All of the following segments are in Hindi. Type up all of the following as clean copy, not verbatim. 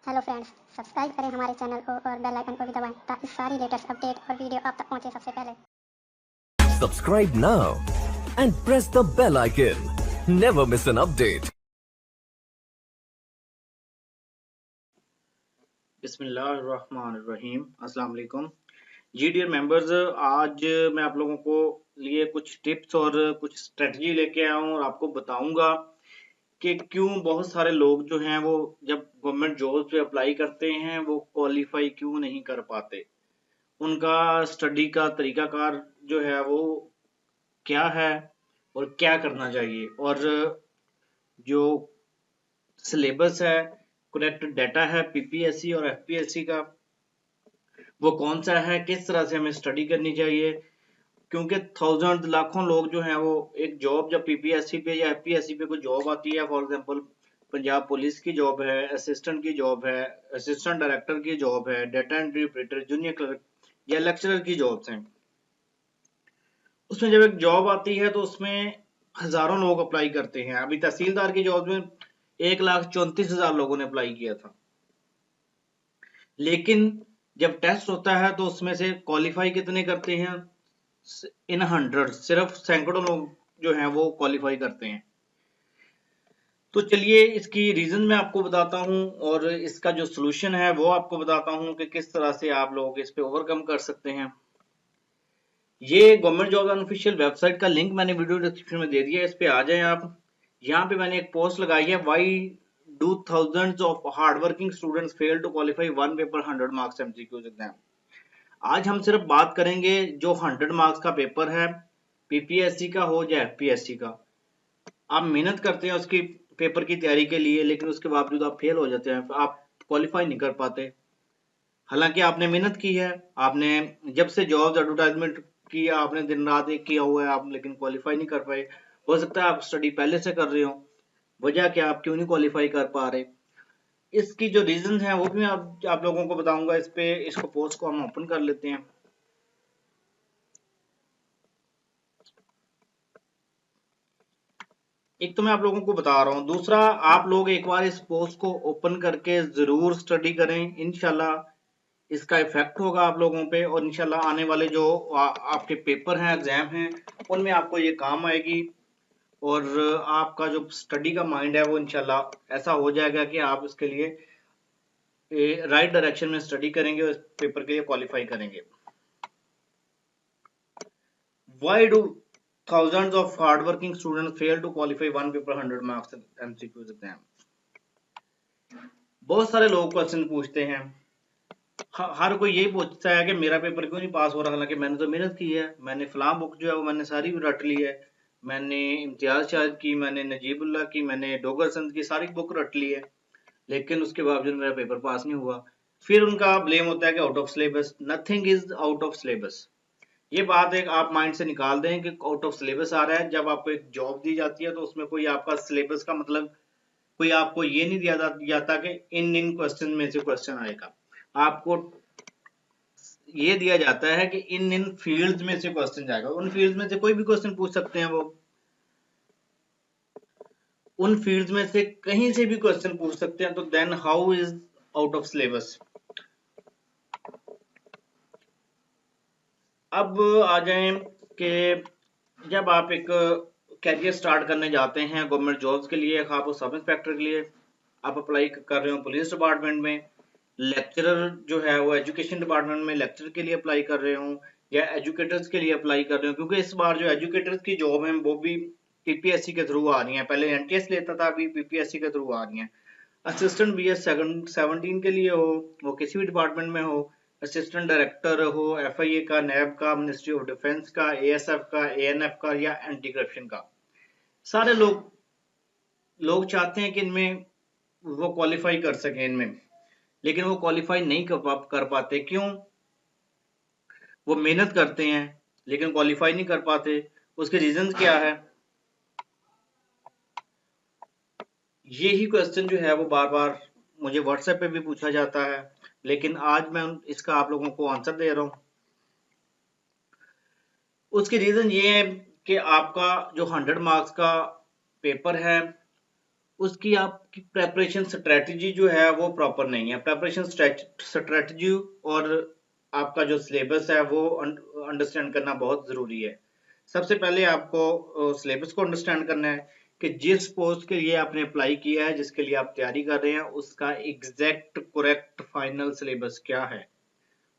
हेलो फ्रेंड्स, सब्सक्राइब करें हमारे चैनल को और बेल आइकन को भी दबाएं ताकि सारी लेटेस्ट अपडेट और वीडियो आप तक पहुंचे सबसे पहले। Subscribe now and press the bell icon. Never miss an update. बिस्मिल्लाहिर्रहमानिर्रहीम। अस्सलाम वालेकुम जी डियर मेंबर्स, आज मैं आप लोगों को लिए कुछ टिप्स और कुछ स्ट्रेटजी लेके आया हूँ और आपको बताऊंगा कि क्यों बहुत सारे लोग जो हैं वो जब गवर्नमेंट जॉब पे अप्लाई करते हैं वो क्वालिफाई क्यों नहीं कर पाते, उनका स्टडी का तरीकाकार जो है वो क्या है और क्या करना चाहिए, और जो सिलेबस है, करेक्ट डाटा है पीपीएससी और एफपीएससी का, वो कौन सा है, किस तरह से हमें स्टडी करनी चाहिए। क्योंकि थाउजेंड लाखों लोग जो हैं वो एक जॉब जब पीपीएससी पे या एफपीएससी पे कोई जॉब आती है, फॉर एग्जांपल पंजाब पुलिस की जॉब है, असिस्टेंट की जॉब है, असिस्टेंट डायरेक्टर की जॉब है, data entry operator, junior clerk या लेक्चरर की जॉब्स हैं, उसमें जब एक जॉब आती है तो उसमें हजारों लोग अप्लाई करते हैं। अभी तहसीलदार की जॉब में 1,34,000 लोगों ने अप्लाई किया था, लेकिन जब टेस्ट होता है तो उसमें से क्वालिफाई कितने करते हैं? इन हंड्रेड, सिर्फ सैकड़ों लोग जो हैं वो क्वालिफाई करते हैं। तो चलिए इसकी रीजन मैं आपको बताता हूं और इसका जो सोल्यूशन है वो आपको बताता हूं कि किस तरह से आप लोग इस पे ओवरकम कर सकते हैं। ये गवर्नमेंट जॉब ऑफिशियल वेबसाइट का लिंक मैंने वीडियो डिस्क्रिप्शन में दे दिया है, इस पे आ जाएं आप। यहाँ पे मैंने एक पोस्ट लगाई है, why do thousands of hard working students fail to qualify one paper 100 marks MCQs exam. आज हम सिर्फ बात करेंगे जो 100 मार्क्स का पेपर है, पीपीएससी का हो या एफपीएससी का। आप मेहनत करते हैं उसकी पेपर की तैयारी के लिए, लेकिन उसके बावजूद आप फेल हो जाते हैं, आप क्वालिफाई नहीं कर पाते। हालांकि आपने मेहनत की है, आपने जब से जॉब एडवर्टाइजमेंट की आपने दिन रात एक किया हुआ है, आप लेकिन क्वालिफाई नहीं कर पाए। हो सकता है आप स्टडी पहले से कर रहे हो, वजह क्या, आप क्यों नहीं क्वालिफाई कर पा रहे। इसकी जो रीजन है वो भी मैं आप लोगों को बताऊंगा। इस पे इसको पोस्ट को हम ओपन कर लेते हैं। एक तो मैं आप लोगों को बता रहा हूँ, दूसरा आप लोग एक बार इस पोस्ट को ओपन करके जरूर स्टडी करें, इंशाल्लाह इसका इफेक्ट होगा आप लोगों पे, और इंशाल्लाह आने वाले जो आपके पेपर हैं, एग्जाम हैं, उनमें आपको ये काम आएगी और आपका जो स्टडी का माइंड है वो इंशाल्लाह ऐसा हो जाएगा कि आप इसके लिए राइट डायरेक्शन में स्टडी करेंगे और इस पेपर के लिए क्वालिफाई करेंगे। Why do thousands of hardworking students fail to qualify one paper 100 marks MCQs exam? बहुत सारे लोग क्वेश्चन पूछते हैं, हर कोई यही पूछता है कि मेरा पेपर क्यों नहीं पास हो रहा, हालांकि मैंने तो मेहनत की है, मैंने फलां बुक जो है वो मैंने सारी रट ली है, मैंने इम्तियाज शाहिद की, मैंने नजीबुल्लाह की, मैंने डोगर संत की सारी बुक रट ली है, लेकिन उसके बावजूद मेरा पेपर पास नहीं हुआ। फिर उनका ब्लेम होता है कि out of syllabus. Nothing is out of syllabus. ये बात एक आप माइंड से निकाल दें कि आउट ऑफ सिलेबस आ रहा है। जब आपको एक जॉब दी जाती है तो उसमें कोई आपका सिलेबस का मतलब कोई आपको ये नहीं दिया जाता कि इन क्वेश्चन में से क्वेश्चन आएगा। आपको ये दिया जाता है कि इन फील्ड्स में से क्वेश्चन जाएगा। उन फील्ड्स में से कोई भी क्वेश्चन पूछ सकते हैं, वो उन फील्ड्स में से कहीं से भी क्वेश्चन पूछ सकते हैं। तो then how is out of syllabus. अब आ जाए कि जब आप एक कैरियर स्टार्ट करने जाते हैं गवर्नमेंट जॉब्स के लिए, खास सब इंस्पेक्टर के लिए आप अप्लाई कर रहे हो, पुलिस डिपार्टमेंट में लेक्चरर जो है वो एजुकेशन डिपार्टमेंट में लेक्चर के लिए अप्लाई कर रहे हो, या एजुकेटर्स के लिए अप्लाई कर रहे हो, क्योंकि इस बार जो एजुकेटर्स की जॉब है वो भी पीपीएससी के थ्रू आ रही है। पहले एनटीएस लेता था, अभी पीपीएससी के थ्रू आ रही है। असिस्टेंट बीएस 17 के लिए हो, वो किसी भी डिपार्टमेंट में हो, असिस्टेंट डायरेक्टर हो, एफआईए का, नैब का, मिनिस्ट्री ऑफ डिफेंस का, एएसएफ का, एएनएफ का या एंटी करप्शन का, सारे लोग चाहते हैं कि इनमें वो क्वालिफाई कर सकें इनमें, लेकिन वो क्वालिफाई नहीं कर पाते। क्यों? वो मेहनत करते हैं लेकिन क्वालिफाई नहीं कर पाते। उसके रीजन क्या है? यही क्वेश्चन जो है वो बार बार मुझे व्हाट्सएप पे भी पूछा जाता है, लेकिन आज मैं इसका आप लोगों को आंसर दे रहा हूं। उसकी रीजन ये है कि आपका जो 100 मार्क्स का पेपर है उसकी आपकी प्रेपरेशन स्ट्रेटजी जो है वो प्रॉपर नहीं है। प्रेपरेशन स्ट्रेटजी और आपका जो सिलेबस है वो अंडरस्टैंड करना बहुत जरूरी है। सबसे पहले आपको सिलेबस को अंडरस्टैंड करना है कि जिस पोस्ट के लिए आपने अप्लाई किया है, जिसके लिए आप तैयारी कर रहे हैं, उसका एग्जैक्ट करेक्ट फाइनल सिलेबस क्या है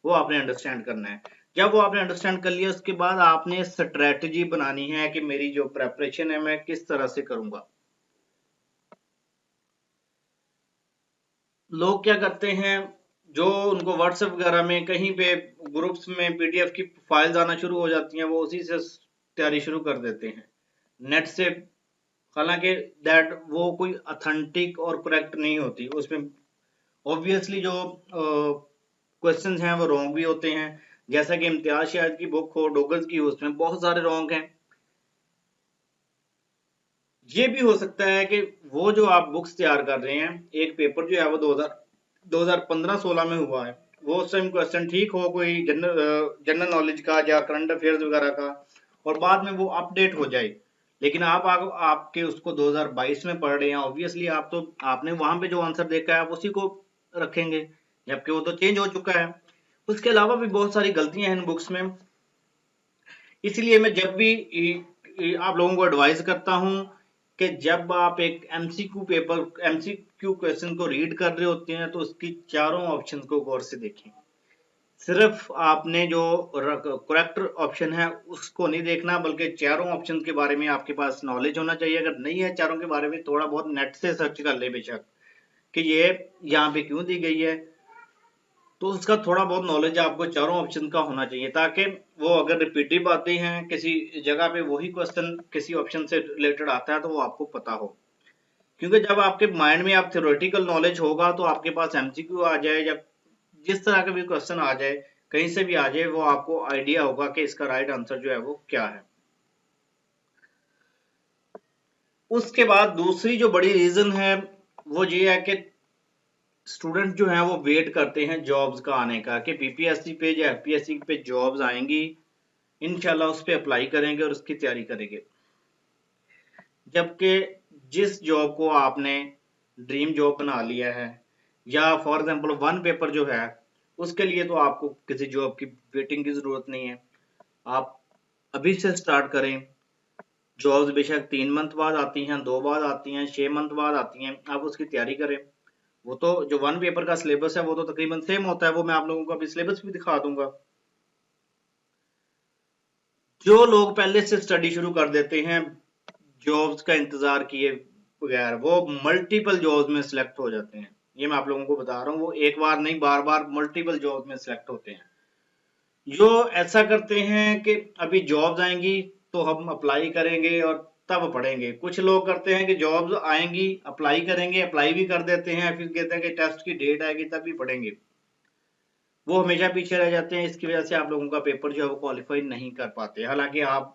वो आपने अंडरस्टैंड करना है। जब वो आपने अंडरस्टैंड कर लिया, उसके बाद आपने स्ट्रेटजी बनानी है कि मेरी जो प्रेपरेशन है मैं किस तरह से करूंगा। लोग क्या करते हैं, जो उनको व्हाट्सएप वगैरह में कहीं पे ग्रुप्स में पीडीएफ की फाइल्स आना शुरू हो जाती हैं, वो उसी से तैयारी शुरू कर देते हैं नेट से। हालांकि दैट वो कोई ऑथेंटिक और करेक्ट नहीं होती। उसमें ऑब्वियसली जो क्वेश्चंस हैं वो रॉन्ग भी होते हैं। जैसा कि इम्तियाज शाहिद की बुक हो, डोगल्स की हो, उसमें बहुत सारे रॉन्ग हैं। ये भी हो सकता है कि वो जो आप बुक्स तैयार कर रहे हैं, एक पेपर जो है वो 2015-16 में हुआ है, वो उस टाइम क्वेश्चन ठीक हो कोई जनरल नॉलेज का या करंट अफेयर्स वगैरह का, और बाद में वो अपडेट हो जाए। लेकिन आपके उसको 2022 में पढ़ रहे हैं, ऑब्वियसली आपने वहां पे जो आंसर देखा है आप उसी को रखेंगे, जबकि वो तो चेंज हो चुका है। उसके अलावा भी बहुत सारी गलतियां हैं इन बुक्स में। इसलिए मैं जब भी आप लोगों को एडवाइस करता हूं कि जब आप एक एमसीक्यू क्वेश्चन को रीड कर रहे होते हैं तो उसकी चारों ऑप्शन को गौर से देखें। सिर्फ आपने जो करेक्ट ऑप्शन है उसको नहीं देखना, बल्कि चारों ऑप्शन के बारे में आपके पास नॉलेज होना चाहिए। अगर नहीं है चारों के बारे में, थोड़ा बहुत नेट से सर्च कर ले बेशक कि ये यहाँ पे क्यों दी गई है, तो उसका थोड़ा बहुत नॉलेज आपको चारों ऑप्शन का होना चाहिए, ताकि वो अगर रिपीटिव आते हैं किसी जगह पे, वही क्वेश्चन किसी ऑप्शन से रिलेटेड आता है तो वो आपको पता हो। क्योंकि जब आपके माइंड में आप थ्योरेटिकल नॉलेज होगा तो आपके पास एमसीक्यू आ जाए या जिस तरह का भी क्वेश्चन आ जाए, कहीं से भी आ जाए, वो आपको आइडिया होगा कि इसका राइट आंसर जो है वो क्या है। उसके बाद दूसरी जो बड़ी रीजन है वो ये है कि स्टूडेंट जो है वो वेट करते हैं जॉब्स का आने का, कि बीपीएससी पे या एफपीएससी पे जॉब्स आएंगी, इंशाल्लाह उस पे अप्लाई करेंगे और उसकी तैयारी करेंगे। जबकि जिस जॉब को आपने ड्रीम जॉब बना लिया है, या फॉर एग्जांपल वन पेपर जो है, उसके लिए तो आपको किसी जॉब की वेटिंग की जरूरत नहीं है। आप अभी से स्टार्ट करें। जॉब्स बेशक 3 मंथ बाद आती हैं, 2 बाद आती हैं, 6 मंथ बाद आती हैं, आप उसकी तैयारी करें। वो तो जो वन पेपर का सिलेबस है वो तो तकरीबन सेम होता है, वो मैं आप लोगों को अभी सिलेबस भी दिखा दूंगा। जो लोग पहले से स्टडी शुरू कर देते हैं जॉब्स का इंतजार किए बगैर, वो मल्टीपल जॉब्स में सिलेक्ट हो जाते हैं। ये मैं आप लोगों को बता रहा हूँ, वो एक बार नहीं बार बार मल्टीपल जॉब्स में सिलेक्ट होते हैं। जो ऐसा करते हैं कि अभी जॉब्स आएंगी तो हम अप्लाई करेंगे और तब पढ़ेंगे। कुछ लोग करते हैं कि जॉब्स आएंगी, अप्लाई करेंगे, अप्लाई भी कर देते हैं, फिर कहते हैं कि टेस्ट की डेट आएगी तब भी पढ़ेंगे। वो हमेशा पीछे रह जाते हैं। इसकी वजह से आप लोगों का पेपर जो है वो क्वालिफाई नहीं कर पाते। हालांकि आप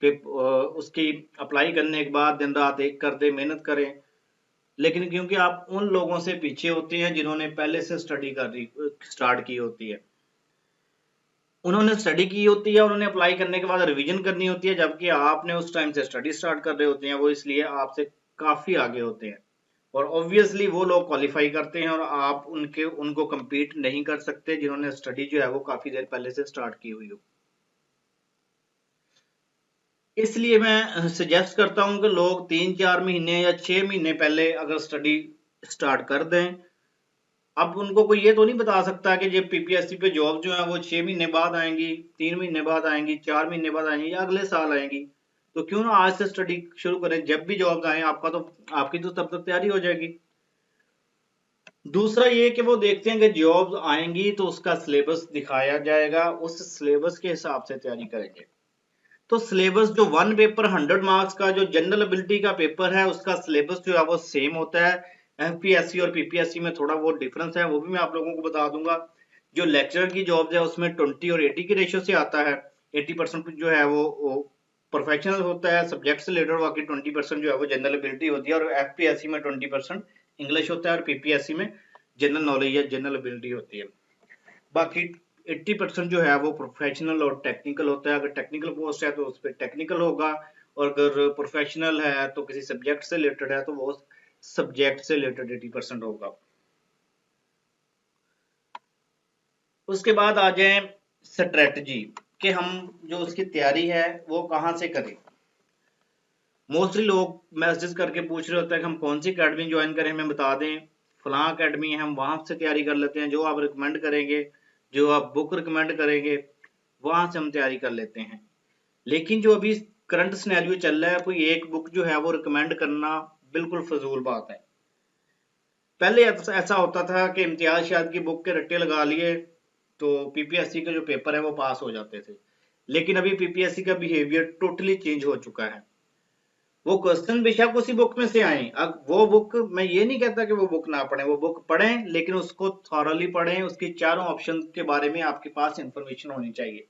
उसकी अप्लाई करने के बाद दिन रात एक कर दे, मेहनत करें, लेकिन क्योंकि आप उन लोगों से पीछे होते हैं जिन्होंने पहले से स्टडी स्टार्ट की होती है, उन्होंने स्टडी की होती है, उन्होंने अप्लाई करने के बाद रिवीजन करनी होती है, जबकि आपने उस टाइम से स्टडी स्टार्ट कर रहे होते हैं। वो इसलिए आपसे काफी आगे होते हैं और ऑब्वियसली वो लोग क्वालिफाई करते हैं और आप उनको compete नहीं कर सकते जिन्होंने स्टडी जो है वो काफी देर पहले से स्टार्ट की हुई हो। इसलिए मैं सजेस्ट करता हूं कि लोग 3-4 महीने या 6 महीने पहले अगर स्टडी स्टार्ट कर दें। अब उनको कोई ये तो नहीं बता सकता कि ये पीपीएससी पे जॉब जो है वो 6 महीने बाद आएंगी, 3 महीने बाद आएंगी, 4 महीने बाद आएंगी या अगले साल आएंगी। तो क्यों ना आज से स्टडी शुरू करें, जब भी जॉब्स आए आपकी तो तब तक तैयारी हो जाएगी। दूसरा ये कि वो देखते हैं कि जॉब्स आएंगी तो उसका सिलेबस दिखाया जाएगा, उस सिलेबस के हिसाब से तैयारी करेंगे। तो सिलेबस जो वन पेपर 100 मार्क्स का जो जनरल एबिलिटी का पेपर है, उसका सिलेबस जो है वो सेम होता है। एफपीएससी और पीपीएससी में थोड़ा बहुत डिफरेंस है, वो भी मैं आप लोगों को बता दूंगा। जो लेक्चरर की जॉब्स है उसमें 20 और 80 के रेशियो से आता है। 80% जो है वो प्रोफेशनल होता है सब्जेक्ट से रिलेटेड, बाकी 20% जो है वो जनरल एबिलिटी होती है। और एफपीएससी में 20% इंग्लिश होता है और पीपीएससी में जनरल नॉलेज या जनरल एबिलिटी होती है। बाकी 80% जो है वो प्रोफेशनल और टेक्निकल होता है। अगर टेक्निकल पोस्ट है तो उस पर टेक्निकल होगा, और अगर प्रोफेशनल है तो किसी सब्जेक्ट से रिलेटेड है तो वो सब्जेक्ट से रिलेटेड 80% होगा। उसके बाद आ जाए स्ट्रेटजी कि हम जो उसकी तैयारी है वो कहाँ से करें। मोस्टली लोग मैसेज करके पूछ रहे होते हैं कि हम कौन सी अकेडमी ज्वाइन करें, हमें बता दें, फलां अकेडमी है, हम वहां से तैयारी कर लेते हैं, जो आप रिकमेंड करेंगे, जो आप बुक रिकमेंड करेंगे वहां से हम तैयारी कर लेते हैं। लेकिन जो अभी करंट सिनेरियो चल रहा है, कोई एक बुक जो है वो रिकमेंड करना बिल्कुल फजूल बात है। पहले ऐसा होता था कि इम्तियाज शाद की बुक के रट्टे लगा लिए तो पीपीएससी के जो पेपर है वो पास हो जाते थे। लेकिन अभी पीपीएससी का बिहेवियर टोटली चेंज हो चुका है। वो क्वेश्चन बेशक उसी बुक में से आए, अब वो बुक, मैं ये नहीं कहता कि वो बुक ना पढ़ें, वो बुक पढ़ें, लेकिन उसको थॉरली पढ़ें, उसके चारों ऑप्शन के बारे में आपके पास इंफॉर्मेशन होनी चाहिए।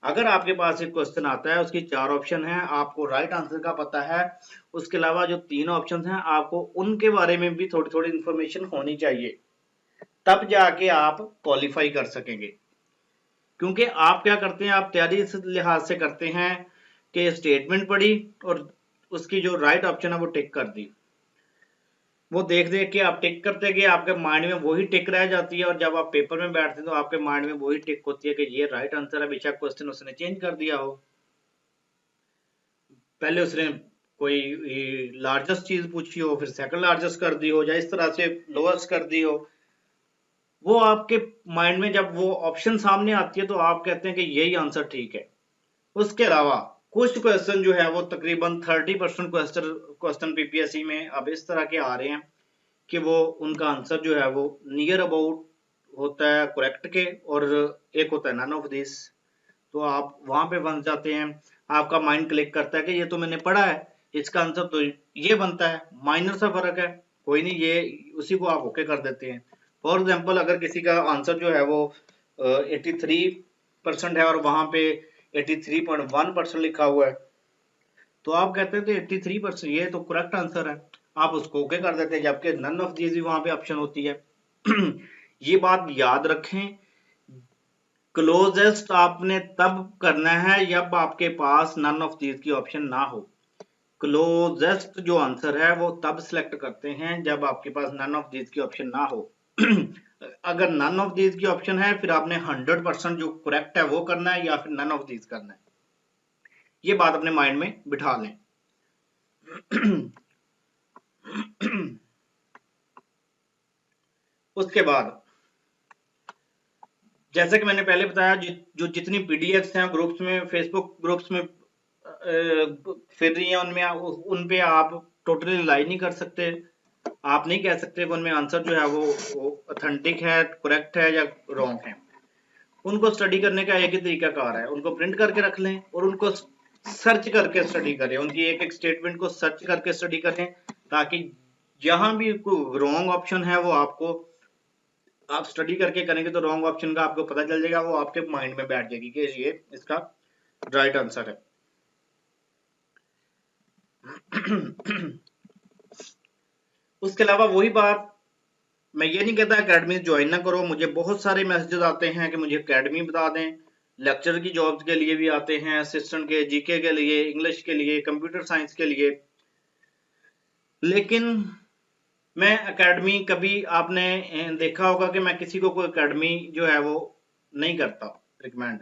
अगर आपके पास एक क्वेश्चन आता है, उसकी 4 ऑप्शन है, आपको राइट आंसर का पता है, उसके अलावा जो 3 ऑप्शन हैं आपको उनके बारे में भी थोड़ी थोड़ी इंफॉर्मेशन होनी चाहिए, तब जाके आप क्वालिफाई कर सकेंगे। क्योंकि आप क्या करते हैं, आप तैयारी इस लिहाज से करते हैं कि स्टेटमेंट पढ़ी और उसकी जो राइट ऑप्शन है वो टिक कर दी, वो देख देख के आप टिक करते गए, आपके माइंड में वही टिक रह जाती है, और जब आप पेपर में बैठते हैं तो आपके माइंड में वही टिक होती है कि ये राइट आंसर है, बेशक क्वेश्चन उसने चेंज कर दिया हो। पहले उसने कोई लार्जेस्ट चीज पूछी हो, फिर सेकंड लार्जेस्ट कर दी हो, या इस तरह से लोएस्ट कर दी हो, वो आपके माइंड में जब वो ऑप्शन सामने आती है तो आप कहते हैं कि यही आंसर ठीक है। उसके अलावा कुछ क्वेश्चन जो है वो तकरीबन 30% क्वेश्चन पीपीएससी में अब इस तरह के आ रहे हैं कि वो उनका आंसर जो है वो नियर अबाउट होता है करेक्ट के, और एक होता है नन ऑफ दिस। तो आप वहां पे बन जाते हैं, आपका माइंड क्लिक करता है कि ये तो मैंने पढ़ा है, इसका आंसर तो ये बनता है, माइनर सा फर्क है, कोई नहीं, ये उसी को आप ओके कर देते हैं। फॉर एग्जाम्पल अगर किसी का आंसर जो है वो 83% है और वहां पे 83.1% लिखा हुआ है, तो आप कहते हैं तो 83% ये तो करेक्ट आंसर है, आप उसको ओके कर देते हैं, जबकि नन ऑफ दीज भी वहां पे ऑप्शन होती है। ये बात याद रखें, क्लोजेस्ट आपने तब करना है जब आपके पास नन ऑफ दीज की ऑप्शन ना हो। क्लोजेस्ट जो आंसर है वो तब सिलेक्ट करते हैं जब आपके पास नन ऑफ दीज की ऑप्शन ना हो। अगर नन ऑफ दीज की ऑप्शन है फिर आपने 100% जो करेक्ट है वो करना है, या फिर नन ऑफ दीज करना है। ये बात अपने माइंड में बिठा लें। उसके बाद जैसे कि मैंने पहले बताया, जो जितनी पीडीएफ्स हैं ग्रुप्स में, फेसबुक ग्रुप्स में फिर रही हैं, उनमें उन पे आप टोटली रिलाई नहीं कर सकते। आप नहीं कह सकते कि उनमें आंसर जो है वो ऑथेंटिक है, करेक्ट है या रॉन्ग है। उनको स्टडी करने का एक ही तरीका कार है, उनको प्रिंट करके रख लें और उनको सर्च करके स्टडी करें, उनकी एक एक स्टेटमेंट को सर्च करके स्टडी करें, ताकि जहां भी कोई रॉन्ग ऑप्शन है वो आपको, आप स्टडी करके करेंगे तो रॉन्ग ऑप्शन का आपको पता चल जाएगा, वो आपके माइंड में बैठ जाएगी कि ये इसका राइट आंसर है। उसके अलावा वही बात, मैं ये नहीं कहता अकेडमी ज्वाइन ना करो, मुझे बहुत सारे मैसेजेस आते हैं कि मुझे अकेडमी बता दें, लेक्चर की जॉब्स के लिए भी आते हैं, असिस्टेंट के, जीके के लिए, इंग्लिश के लिए, कंप्यूटर साइंस के लिए। लेकिन मैं अकेडमी, कभी आपने देखा होगा कि मैं किसी को कोई अकेडमी जो है वो नहीं करता रिकमेंड।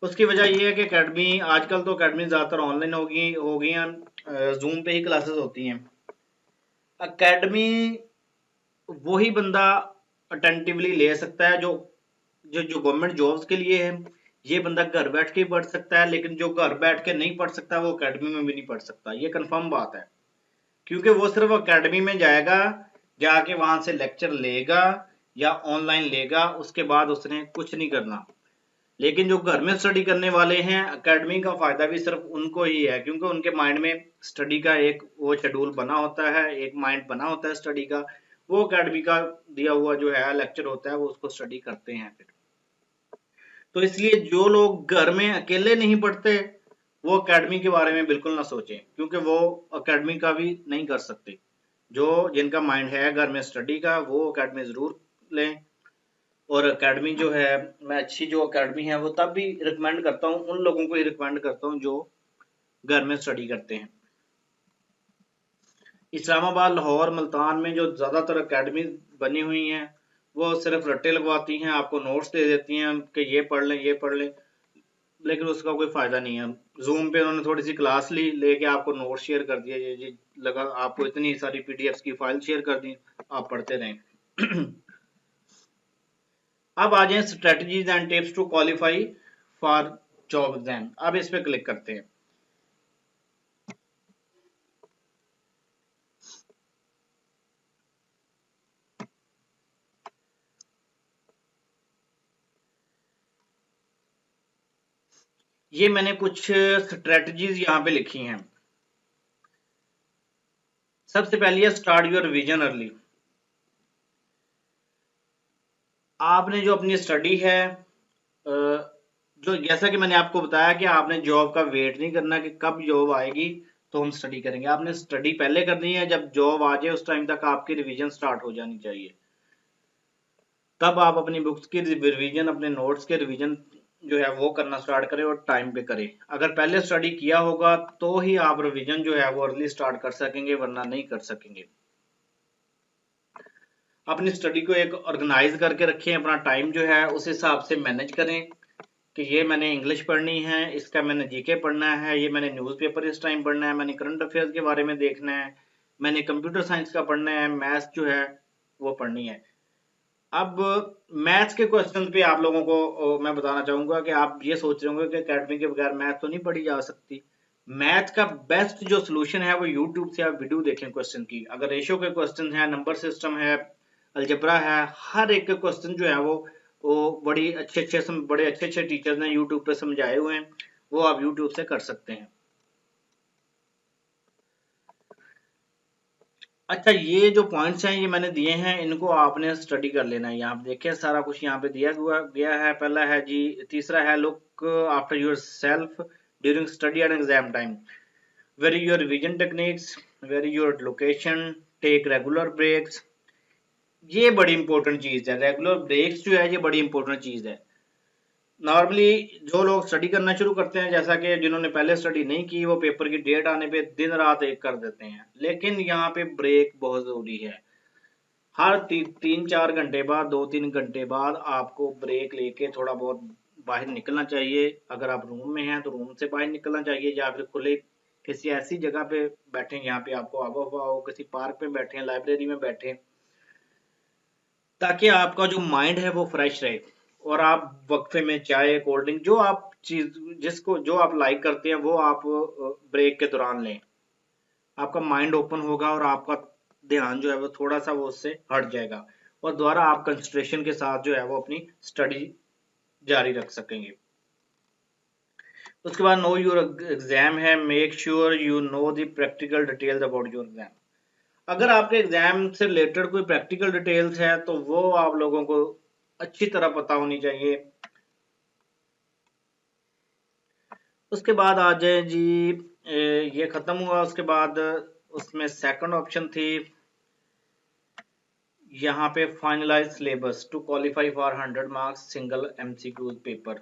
उसकी वजह ये है कि अकेडमी, आजकल तो अकेडमी ज्यादातर ऑनलाइन हो गई हैं, जूम पे ही क्लासेस होती हैं। अकेडमी वही बंदा अटेंटिवली ले सकता है जो जो गवर्नमेंट जॉब्स के लिए है, ये बंदा घर बैठ के पढ़ सकता है, लेकिन जो घर बैठ के नहीं पढ़ सकता वो अकेडमी में भी नहीं पढ़ सकता, ये कंफर्म बात है। क्योंकि वो सिर्फ अकेडमी में जाएगा, जाके वहां से लेक्चर लेगा या ऑनलाइन लेगा, उसके बाद उसने कुछ नहीं करना। लेकिन जो घर में स्टडी करने वाले हैं, अकेडमी का फायदा भी सिर्फ उनको ही है, क्योंकि उनके माइंड में स्टडी का एक वो शेड्यूल बना होता है, एक माइंड बना होता है स्टडी का, वो अकेडमी का दिया हुआ जो है लेक्चर होता है वो उसको स्टडी करते हैं फिर। तो इसलिए जो लोग घर में अकेले नहीं पढ़ते वो अकेडमी के बारे में बिल्कुल ना सोचें, क्योंकि वो अकेडमी का भी नहीं कर सकते। जो जिनका माइंड है घर में स्टडी का, वो अकेडमी जरूर लें। और अकेडमी जो है, मैं अच्छी जो अकेडमी है वो तब भी रिकमेंड करता हूँ, उन लोगों को ही रिकमेंड करता हूँ जो घर में स्टडी करते हैं। इस्लामाबाद, लाहौर, मुल्तान में जो ज़्यादातर अकेडमी बनी हुई हैं वो सिर्फ रट्टे लगवाती हैं, आपको नोट्स दे देती हैं कि ये पढ़ लें ये पढ़ लें, लेकिन उसका कोई फ़ायदा नहीं है। जूम पे उन्होंने थोड़ी सी क्लास ली, लेके आपको नोट शेयर कर दिया, ये लगा आपको इतनी सारी पीडीएफ्स की फाइल शेयर कर दी, आप पढ़ते रहें। अब आ जाए strategies and tips to qualify for job exam. अब इस पे क्लिक करते हैं। ये मैंने कुछ स्ट्रेटजीज यहाँ पे लिखी हैं। सबसे पहली है स्टार्ट योर रिवीजन अर्ली। आपने जो अपनी स्टडी है, जो जैसा कि मैंने आपको बताया कि आपने जॉब का वेट नहीं करना कि कब जॉब आएगी तो हम स्टडी करेंगे। आपने स्टडी पहले करनी है, जब जॉब आ जाए उस टाइम तक आपकी रिवीजन स्टार्ट हो जानी चाहिए। तब आप अपनी बुक्स की रिवीजन, अपने नोट्स के रिवीजन जो है वो करना स्टार्ट करें और टाइम पे करें। अगर पहले स्टडी किया होगा तो ही आप रिवीजन जो है वो अर्ली स्टार्ट कर सकेंगे, वरना नहीं कर सकेंगे। अपनी स्टडी को एक ऑर्गेनाइज करके रखें, अपना टाइम जो है उस हिसाब से मैनेज करें कि ये मैंने इंग्लिश पढ़नी है, इसका मैंने जीके पढ़ना है, ये मैंने न्यूज़पेपर इस टाइम पढ़ना है, मैंने करंट अफेयर्स के बारे में देखना है, मैंने कंप्यूटर साइंस का पढ़ना है, मैथ्स जो है वो पढ़नी है। अब मैथ्स के क्वेश्चन पे आप लोगों को मैं बताना चाहूंगा कि आप ये सोच रहे होंगे कि अकेडमी के बगैर मैथ तो नहीं पढ़ी जा सकती। मैथ का बेस्ट जो सोल्यूशन है वो यूट्यूब से आप वीडियो देखें क्वेश्चन की। अगर रेशो के क्वेश्चन है, नंबर सिस्टम है, अलजेब्रा है, हर एक के क्वेश्चन जो है वो बड़े अच्छे टीचर्स ने यूट्यूब पे समझाए हुए हैं, वो आप यूट्यूब से कर सकते हैं। अच्छा, ये जो पॉइंट्स हैं ये मैंने दिए हैं, इनको आपने स्टडी कर लेना है। यहाँ पे देखिए सारा कुछ यहाँ पे दिया गया है। पहला है जी, तीसरा है look after yourself during study and exam time, very your revision techniques, very your location, take regular breaks. ये बड़ी इंपॉर्टेंट चीज है, रेगुलर ब्रेक्स जो है ये बड़ी इंपॉर्टेंट चीज है। नॉर्मली जो लोग स्टडी करना शुरू करते हैं, जैसा कि जिन्होंने पहले स्टडी नहीं की, वो पेपर की डेट आने पे दिन रात एक कर देते हैं, लेकिन यहाँ पे ब्रेक बहुत जरूरी है। हर 3-4 घंटे बाद, 2-3 घंटे बाद आपको ब्रेक लेके थोड़ा बहुत बाहर निकलना चाहिए। अगर आप रूम में हैं तो रूम से बाहर निकलना चाहिए, या फिर खुले किसी ऐसी जगह पे बैठे जहाँ पे आपको हवा हवा हो, किसी पार्क में बैठे, लाइब्रेरी में बैठे, ताकि आपका जो माइंड है वो फ्रेश रहे और आप वक्फे में चाय, कोल्ड ड्रिंक, जो आप चीज जो आप लाइक करते हैं वो आप ब्रेक के दौरान लें। आपका माइंड ओपन होगा और आपका ध्यान जो है वो थोड़ा सा वो उससे हट जाएगा और दोबारा आप कंसंट्रेशन के साथ जो है वो अपनी स्टडी जारी रख सकेंगे। उसके बाद नो योर एग्जाम है, make sure you know the practical details about your exam. अगर आपके एग्जाम से रिलेटेड कोई प्रैक्टिकल डिटेल्स है तो वो आप लोगों को अच्छी तरह पता होनी चाहिए। उसके बाद आ जाए जी, ये खत्म हुआ। उसके बाद उसमें सेकंड ऑप्शन थी यहाँ पे finalize syllabus to qualify for 100 marks single MCQ paper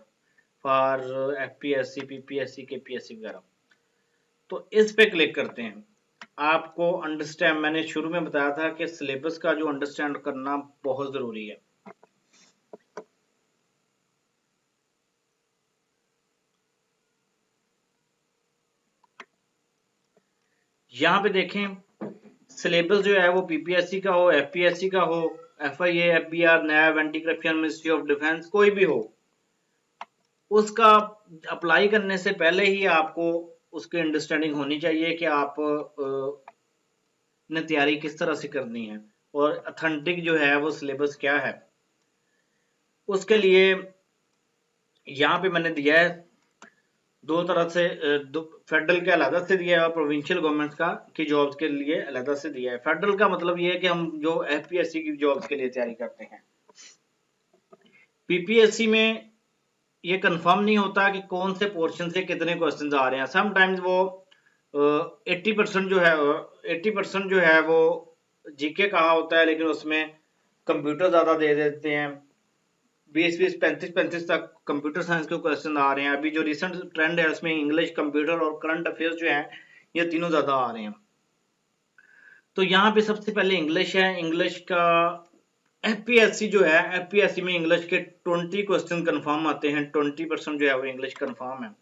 for FPSC, PPSC, KPSC वगैरह। तो इस पे क्लिक करते हैं। आपको अंडरस्टैंड, मैंने शुरू में बताया था कि सिलेबस का जो अंडरस्टैंड करना बहुत जरूरी है। यहाँ पे देखें, सिलेबस जो है वो पीपीएससी का हो, एफपीएससी का हो, FIA, FBR, NAB, anti corruption, ministry of defence, कोई भी हो, उसका अप्लाई करने से पहले ही आपको उसकी अंडरस्टैंडिंग होनी चाहिए कि आप ने तैयारी किस तरह से करनी है और ऑथेंटिक जो है वो सिलेबस क्या है। उसके लिए यहाँ पे मैंने दिया है दो तरह से, फेडरल के अलग से दिया है और प्रोविंशियल गवर्नमेंट का की जॉब्स के लिए अलग से दिया है। फेडरल का मतलब ये है कि हम जो एफपीएससी की जॉब्स के लिए तैयारी करते हैं। पीपीएससी में ये कंफर्म नहीं होता कि कौन से पोर्शन से कितने क्वेश्चंस आ रहे हैं। समटाइम्स वो 80% जो है वो जीके कहा होता है, लेकिन उसमें कंप्यूटर ज्यादा दे देते हैं। 20-20, 35-35 तक कंप्यूटर साइंस के क्वेश्चन आ रहे हैं। अभी जो रिसेंट ट्रेंड है उसमें इंग्लिश, कंप्यूटर और करंट अफेयर्स जो है ये तीनों ज्यादा आ रहे हैं। तो यहाँ पे सबसे पहले इंग्लिश है। इंग्लिश का एफपीएससी जो है, एफपीएससी में इंग्लिश के 20 क्वेश्चन कंफर्म आते हैं। 20% जो है वो इंग्लिश कंफर्म है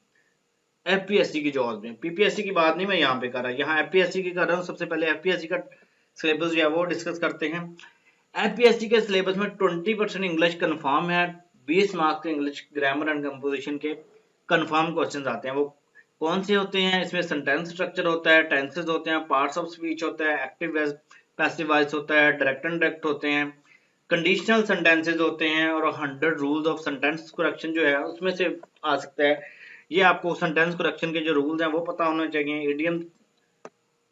एफपीएससी की जॉब में। पीपीएससी की बात नहीं मैं यहाँ पे कर रहा, यहाँ एफपीएससी की कर रहा हूँ। सबसे पहले एफपीएससी का सिलेबस जो है वो डिस्कस करते हैं। एफपीएससी के सिलेबस में 20% इंग्लिश कंफर्म है। 20 मार्क्स के इंग्लिश ग्रामर एंड कंपोजिशन के कंफर्म क्वेश्चंस आते हैं। वो कौन से होते हैं? इसमें सेंटेंस स्ट्रक्चर होता है, टेंसेस होते हैं, पार्ट्स ऑफ स्पीच होता है, एक्टिव पैसिव वॉइस होता है, डायरेक्ट इनडायरेक्ट होते हैं, कंडीशनल सेंटेंसेस होते हैं, और 100 रूल्स ऑफ सेंटेंस करेक्शन जो है उसमें से आ सकता है। ये आपको सेंटेंस करेक्शन के जो रूल्स हैं वो पता होना चाहिए। इडियम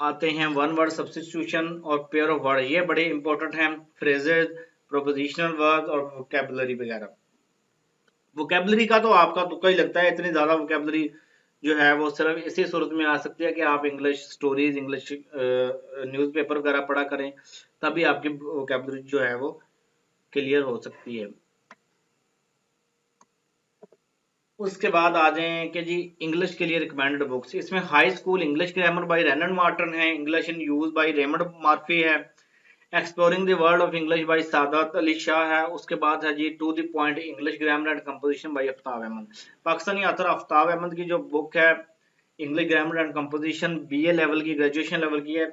आते हैं, वन वर्ड सब्स्टिट्यूशन और पेयर ऑफ वर्ड, ये बड़े इंपॉर्टेंट हैं। फ्रेजेस, प्रोपोजिशनल वर्ड और वोकैबुलरी वगैरह। वोकैबुलरी का तो आपका तुक्का ही लगता है, इतनी ज्यादा वोकैबुलरी जो है वो सिर्फ इसी सूरत में आ सकती है कि आप इंग्लिश स्टोरीज, इंग्लिश न्यूज़पेपर वगैरह पढ़ा करें, तभी आपकी वोकैबुलरी जो है वो क्लियर हो सकती है। उसके बाद आ जाएं कि जी इंग्लिश के लिए रिकमेंडेड बुक्स। इसमें high school English grammar by Wren and Martin है, English in use by Raymond Murphy है, exploring the world of English by Sadat Ali Shah है। उसके बाद है जी to the point English grammar and composition by Aftab Ahmad. Pakistani author Aftab Ahmad की जो बुक है English grammar and composition, BA level की, ग्रेजुएशन लेवल की है,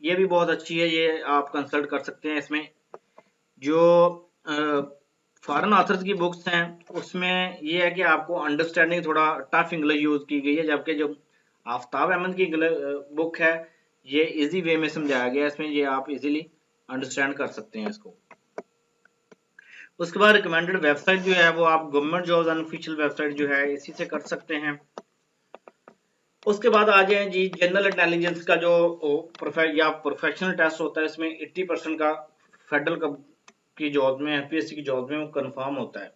ये भी बहुत अच्छी है, ये आप कंसल्ट कर सकते हैं। इसमें जो फॉरेन ऑथर्स की बुक्स हैं उसमें ये है कि आपको अंडरस्टैंडिंग थोड़ा टफ इंग्लिश यूज की गई है, जबकि जो आफ्ताब अहमद की बुक है ये इजी वे में समझाया गया है, इसमें ये आप इजीली अंडरस्टैंड कर सकते हैं इसको। उसके बाद रिकमेंडेड वेबसाइट जो है वो आप गवर्नमेंट जॉब्स अनऑफिशियल वेबसाइट जो है इसी से कर सकते हैं। उसके बाद आ जाए जी जनरल इंटेलिजेंस का जो प्रोफेशनल टेस्ट होता है, इसमें 80% का फेडरल की जॉब में, एफपीएससी की जॉब में वो कंफर्म होता है।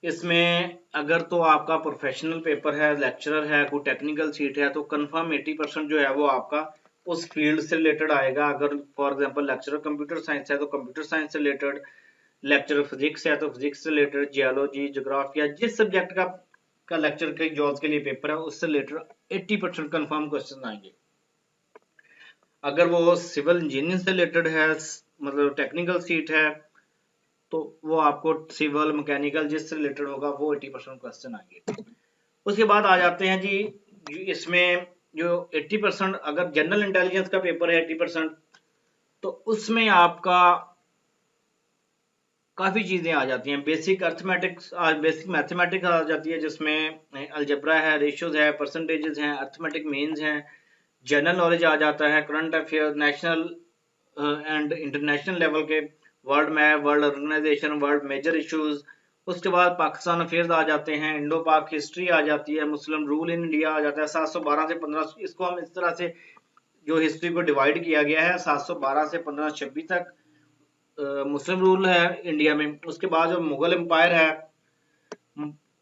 इसमें अगर तो आपका प्रोफेशनल पेपर है, लेक्चरर है, कोई टेक्निकल सीट है, तो कंफर्म 80% जो है वो आपका उस फील्ड से रिलेटेड आएगा। अगर for example lecturer computer science है तो कंप्यूटर साइंस से रिलेटेड, लेक्चरर फिजिक्स है तो फिजिक्स से रिलेटेड, जियोलॉजी, ज्योग्राफिया, जिस सब्जेक्ट का लेक्चर के जॉब्स के लिए पेपर है उससे रिलेटेड 80% कंफर्म क्वेश्चन आएंगे। अगर वो सिविल इंजीनियरिंग से रिलेटेड है, मतलब टेक्निकल सीट है, तो वो आपको सिविल, मैकेनिकल जिससे रिलेटेड होगा वो 80% क्वेश्चन आएंगे। उसके बाद आ जाते हैं जी इसमें जो 80% अगर जनरल इंटेलिजेंस का पेपर है 80%, तो उसमें आपका काफी चीजें आ जाती हैं। बेसिक अर्थमेटिक्स, बेसिक मैथमेटिक्स आ जाती है, जिसमें अलजेब्रा है, रेशियोज है, परसेंटेजेस हैं, अर्थमेटिक मीन्स हैं, जनरल नॉलेज आ जाता है, current affair, national and international level के world map, world organisation, world major issues. उसके बाद पाकिस्तान अफेयर्स आ जाते हैं, इंडो पाक हिस्ट्री आ जाती है, मुस्लिम रूल इन इंडिया आ जाता है। 712 से 15, इसको हम इस तरह से जो हिस्ट्री को डिवाइड किया गया है 712 से 1526 तक मुस्लिम रूल है इंडिया में। उसके बाद जो मुगल एम्पायर है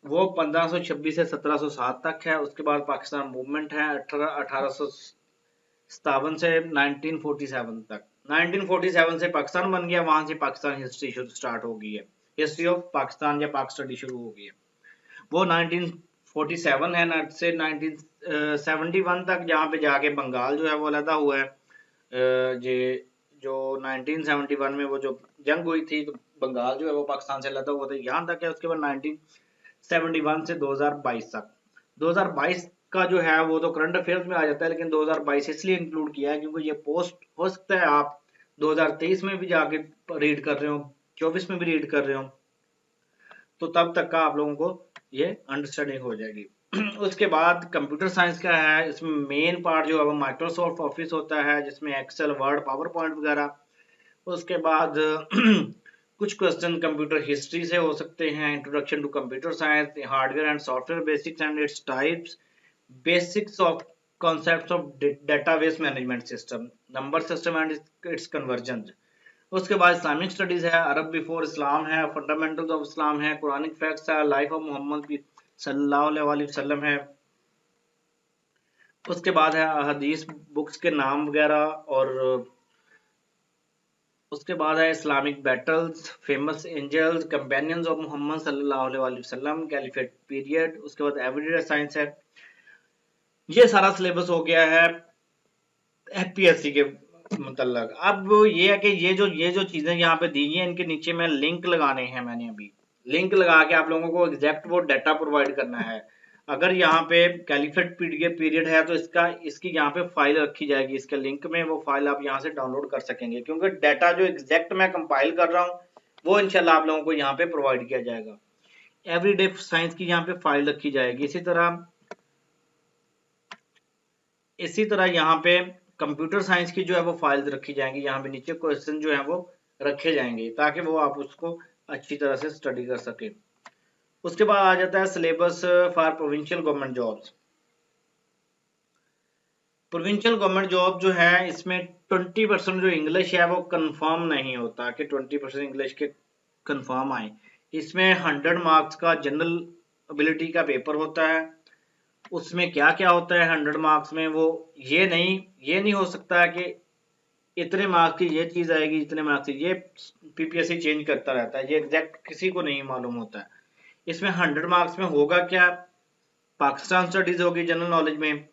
वो 1526 से 1707 तक है। उसके बाद पाकिस्तान मूवमेंट है 1857 से 1947 तक। 1947 से पाकिस्तान बन गया, वहां से पाकिस्तान हिस्ट्री स्टार्ट हो गई है, हिस्ट्री ऑफ पाकिस्तान या पाक स्टडी शुरू हो गई है। वो 1947 है से 1971 तक, जहाँ पे जाके बंगाल जो है वो अलहदा हुआ है। ये जो 1971 में वो जो जंग हुई थी तो बंगाल जो है वो पाकिस्तान से अलहदा हुआ था, यहाँ तक है। उसके बाद 1971 से 2022 तक। 2022 का जो है वो तो करंट अफेयर्स में आ जाता है, लेकिन 2022 इसलिए इंक्लूड किया है क्योंकि ये पोस्ट हो सकता है आप 2023 में भी जाके रीड कर रहे हो, 24 में भी रीड कर रहे हो, तो तब तक का आप लोगों को ये अंडरस्टैंडिंग हो जाएगी। उसके बाद कंप्यूटर साइंस का है, इसमें मेन पार्ट जो है वो माइक्रोसॉफ्ट ऑफिस होता है, जिसमें एक्सेल, वर्ड, पावर पॉइंट वगैरह। उसके बाद कुछ क्वेश्चन कंप्यूटर हिस्ट्री से हो सकते हैं, introduction to computer science, hardware and software basics and its types, basics of concepts of database management system, number system and its conversion. उसके बाद इस्लामिक स्टडीज है, अरब बिफोर इस्लाम है, फंडामेंटल्स ऑफ इस्लाम है, कुरानिक फैक्ट्स है, लाइफ ऑफ मोहम्मद सल्लल्लाहु अलैहि वसल्लम है। उसके बाद है हदीस बुक्स के नाम वगैरह, और उसके बाद है Islamic battles, famous angels, companions of Muhammad सल्लल्लाहु अलैहि वसल्लम, कैलिफेट पीरियड। उसके बाद एवरीडे साइंस है। ये सारा सिलेबस हो गया है एफपीएससी के मतलब। अब ये है कि ये जो चीजें यहाँ पे दी हैं, इनके नीचे में लिंक लगाने हैं। मैंने अभी लिंक लगा के आप लोगों को एग्जैक्ट वो डाटा प्रोवाइड करना है। अगर यहाँ पे कैलिफेट पीरियड है तो इसकी यहाँ पे फाइल रखी जाएगी, इसके लिंक में वो फाइल आप यहाँ से डाउनलोड कर सकेंगे, क्योंकि डाटा जो एग्जैक्ट मैं कंपाइल कर रहा हूँ वो इंशाल्लाह आप लोगों को यहाँ पे प्रोवाइड किया जाएगा। एवरीडे साइंस की यहाँ पे फाइल रखी जाएगी। इसी तरह यहाँ पे कंप्यूटर साइंस की जो है वो फाइल्स रखी जाएंगी। यहाँ पे नीचे क्वेश्चन जो है वो रखे जाएंगे ताकि वो आप उसको अच्छी तरह से स्टडी कर सके। उसके बाद आ जाता है syllabus for provincial government jobs. Provincial government job जो है इसमें 20% जो इंग्लिश है वो कंफर्म नहीं होता कि 20% इंग्लिश के कंफर्म आए। इसमें 100 मार्क्स का जनरल एबिलिटी का पेपर होता है। उसमें क्या क्या होता है 100 मार्क्स में, वो ये नहीं हो सकता कि इतने मार्क्स की ये चीज आएगी, इतने मार्क्स की ये पीपीएससी चेंज करता रहता है, ये एग्जैक्ट किसी को नहीं मालूम होता है। इसमें 100 मार्क्स में होगा क्या, पाकिस्तान स्टडीज होगी जनरल नॉलेज में,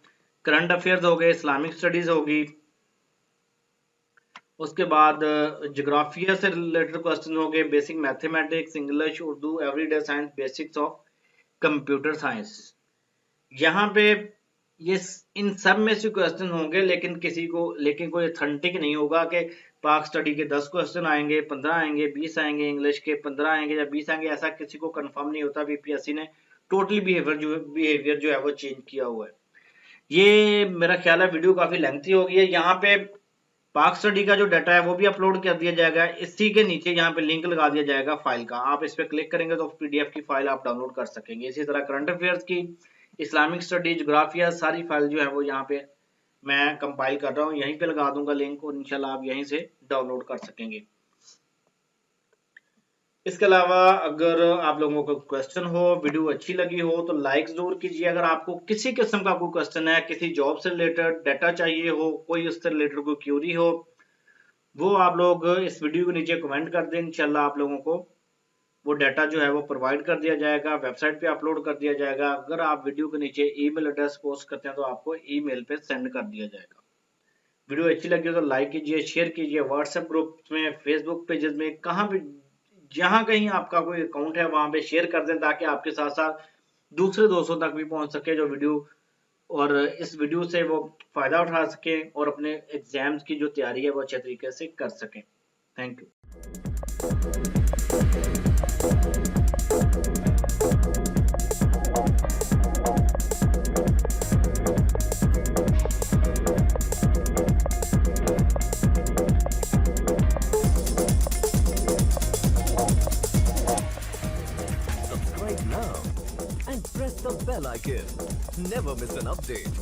करंट अफेयर्स हो गए, इस्लामिक स्टडीज होगी, उसके बाद ज्योग्राफिया से रिलेटेड क्वेश्चन हो गए, basic mathematics, English, Urdu, everyday science, basics of computer science. यहाँ पे ये इन सब में से क्वेश्चन होंगे, लेकिन कोई अथेंटिक नहीं होगा कि पाक स्टडी के 10 क्वेश्चन आएंगे, 15 आएंगे, 20 आएंगे, इंग्लिश के 15 आएंगे या 20 आएंगे, ऐसा किसी को कंफर्म नहीं होता। बीपीएससी ने टोटली बिहेवियर जो है वो चेंज किया हुआ है। ये मेरा ख्याल है वीडियो काफी लेंथी हो गई है। यहाँ पे पाक स्टडी का जो डाटा है वो भी अपलोड कर दिया जाएगा। इसी के नीचे यहाँ पे लिंक लगा दिया जाएगा फाइल का, आप इस पे क्लिक करेंगे तो पीडीएफ की फाइल आप डाउनलोड कर सकेंगे। इसी तरह करंट अफेयर्स की, इस्लामिक स्टडी, ज्योग्राफिया, सारी फाइल जो है वो यहाँ पे मैं कंपाइल कर रहा हूँ, यहीं पे लगा दूंगा लिंक और इंशाल्लाह आप यहीं से डाउनलोड कर सकेंगे। इसके अलावा अगर आप लोगों को क्वेश्चन हो, वीडियो अच्छी लगी हो तो लाइक जरूर कीजिए। अगर आपको किसी किस्म का कोई क्वेश्चन है, किसी जॉब से रिलेटेड डाटा चाहिए हो, कोई उससे रिलेटेड कोई क्यूरी हो, वो आप लोग इस वीडियो के नीचे कमेंट कर दें। इंशाल्लाह आप लोगों को वो डाटा जो है वो प्रोवाइड कर दिया जाएगा, वेबसाइट पे अपलोड कर दिया जाएगा। अगर आप वीडियो के नीचे ईमेल एड्रेस पोस्ट करते हैं तो आपको ईमेल पे सेंड कर दिया जाएगा। वीडियो अच्छी लगी तो लाइक कीजिए, शेयर कीजिए, व्हाट्सएप ग्रुप में, फेसबुक पेजेस में, कहाँ भी जहाँ कहीं आपका कोई अकाउंट है वहां पे शेयर कर दें ताकि आपके साथ साथ दूसरे दोस्तों तक भी पहुंच सके जो वीडियो और इस वीडियो से वो फायदा उठा सके और अपने एग्जाम्स की जो तैयारी है वो अच्छे तरीके से कर सकें। Thank you. Subscribe now and press the bell icon. Never miss an update.